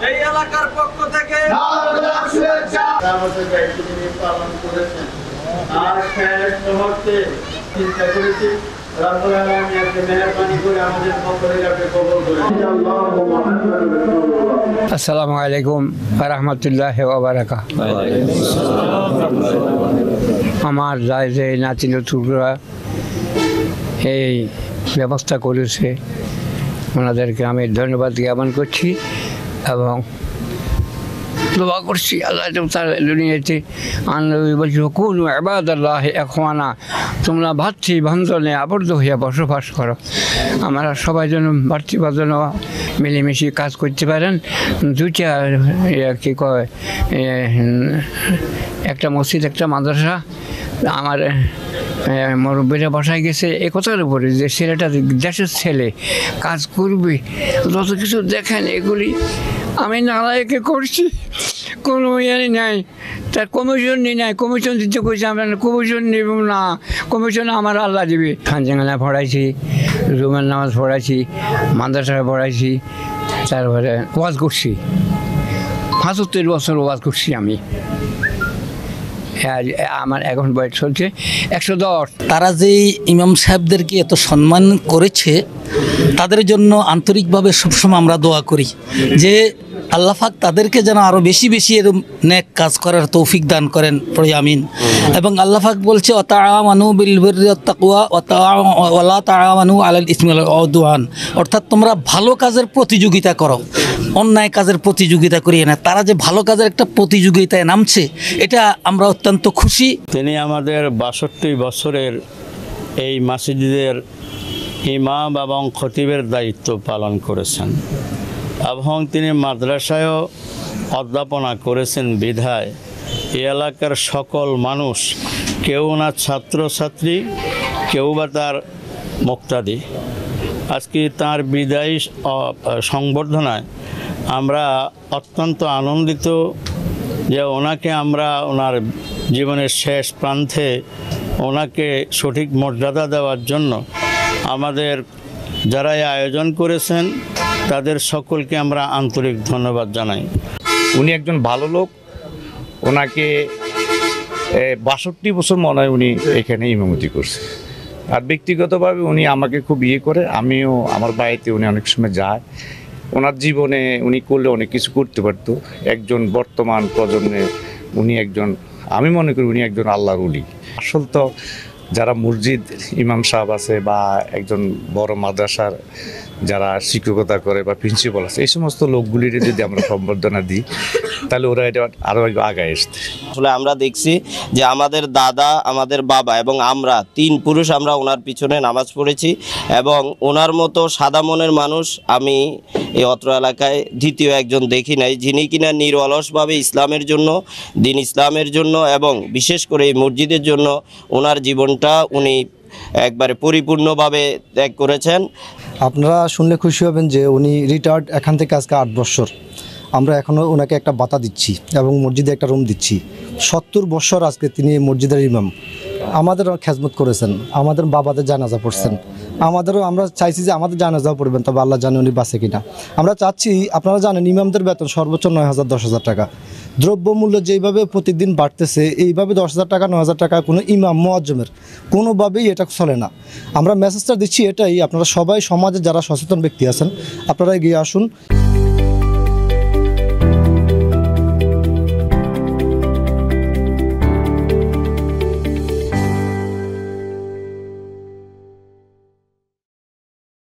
এই এলাকার পক্ষ থেকে পালন করেছেন আর চিন্তা করেছি আসসালামু আলাইকুম ওয়া রাহমাতুল্লাহি ওয়া বারাকাতুহু। আমার যে নাতি নতুনরা এই ব্যবস্থা করেছে ওনাদেরকে আমি ধন্যবাদ জ্ঞাপন করছি এবং দোয়া করছি আল্লাহ তার দুনিয়াতে আনবী বলছি কোন ইবাদাল্লাহ ইখওয়ানা, তোমরা ভাতৃবন্ধনে আবদ্ধ হইয়া বসবাস করো। আমরা সবাই যেন ভাতৃবন্ধনে মিলেমিশে কাজ করতে পারেন। দুইটা কী কয়, একটা মসজিদ একটা মাদ্রাসা আমার মুরব্বীরা বসায় গেছে এ কথার উপরে যে ছেলেটা দেশের ছেলে কাজ করবে, যত কিছু দেখেন এগুলি আমি নালায়কে করছি, কোনো ইয়ে নাই, তার কমিশন নাই, কমিশন দিতে কইছে আমরা কমিশন নেব না, কমিশন আমার আল্লাহ দিবে। খানজাঙ্গানা পড়াইছি, রুমের নামাজ পড়াইছি, মাদ্রাসায় পড়াইছি, তারপরে ওয়াজ করছি, ৭৫ বছর ওয়াজ করছি আমি। আমার এখন বয়স চলছে ১১০। তারা যে ইমাম সাহেবদেরকে এত সম্মান করেছে তাদের জন্য আন্তরিকভাবে সবসময় আমরা দোয়া করি যে আল্লাহ পাক তাদেরকে যেন আরও বেশি বেশি এরকম নেক কাজ করার তৌফিক দান করেন, পড়ি আমিন। এবং আল্লাহ পাক বলছে ওয়াতাআওয়ানু বিল বিররি ওয়াত তাকওয়া ওয়া লা তাআওয়ানু আলাল ইসমি ওয়াল উদওয়ান, অর্থাৎ তোমরা ভালো কাজের প্রতিযোগিতা করো, অন্যায় কাজের প্রতিযোগিতা করিয়ে না। তারা যে ভালো কাজের একটা প্রতিযোগিতায় নামছে এটা আমরা অত্যন্ত খুশি। তিনি আমাদের ৬২ বছরের এই মসজিদের ইমাম এবং খতিবের দায়িত্ব পালন করেছেন এবং তিনি মাদ্রাসায়ও অধ্যাপনা করেছেন বিধায় এই এলাকার সকল মানুষ, কেউ না ছাত্রছাত্রী, কেউ বা তার মুক্তাদি, আজকে তার বিদায়ী সংবর্ধনায় আমরা অত্যন্ত আনন্দিত যে ওনাকে আমরা ওনার জীবনের শেষ প্রান্তে ওনাকে সঠিক মর্যাদা দেওয়ার জন্য আমাদের যারা এই আয়োজন করেছেন তাদের সকলকে আমরা আন্তরিক ধন্যবাদ জানাই। উনি একজন ভালো লোক, ওনাকে ৬২ বছর মনে হয় উনি এখানে ইমামতি করছে। আর ব্যক্তিগতভাবে উনি আমাকে খুব করে, আমিও আমার বাড়িতে উনি অনেক সময় যায়। ওনার জীবনে উনি করলে অনেক কিছু করতে পারতো। একজন বর্তমান প্রজন্মে উনি একজন, আমি মনে করি উনি একজন আল্লাহর ওলি। আসল তো যারা মসজিদ ইমাম সাহেব আছে বা একজন বড় মাদ্রাসার যারা শিক্ষকতা করে বা প্রিন্সিপাল আছে, এই সমস্ত লোকগুলির যদি আমরা সম্বর্ধনা দিই তাহলে ওরা এটা আরও আগায় আসতে। আসলে আমরা দেখছি যে আমাদের দাদা, আমাদের বাবা এবং আমরা ৩ পুরুষ আমরা ওনার পিছনে নামাজ পড়েছি এবং ওনার মতো সাদা মনের মানুষ আমি এই অত্র এলাকায় দ্বিতীয় একজন দেখি নাই, যিনি কিনা নিরলসভাবে ইসলামের জন্য, দিন ইসলামের জন্য এবং বিশেষ করে এই মসজিদের জন্য ওনার জীবনটা উনি একবারে পরিপূর্ণভাবে ত্যাগ করেছেন। আপনারা শুনলে খুশি হবেন যে উনি রিটায়ার্ড এখান থেকে আজকে ৮ বছর। আমরা এখনও ওনাকে একটা বাতা দিচ্ছি এবং মসজিদে একটা রুম দিচ্ছি। ৭০ বছর আজকে তিনি মসজিদের ইমাম, আমাদের খেজমত করেছেন, আমাদের বাবাদের জানাজা পড়ছেন, আমাদেরও আমরা চাইছি যে আমাদের জানাজাও পড়বেন, তবে আল্লাহ জানে উনি বাঁচে কিনা। আমরা চাচ্ছি, আপনারা জানেন ইমামদের বেতন সর্বোচ্চ ৯,০০০ ১০,০০০ টাকা। দ্রব্যমূল্য যেইভাবে প্রতিদিন বাড়তেছে, এইভাবে ১০,০০০ টাকা ৯,০০০ টাকা কোনো ইমাম মুয়াজ্জমের কোনোভাবেই এটা চলে না। আমরা মেসেজটা দিচ্ছি এটাই, আপনারা সবাই সমাজে যারা সচেতন ব্যক্তি আছেন আপনারা এগিয়ে আসুন।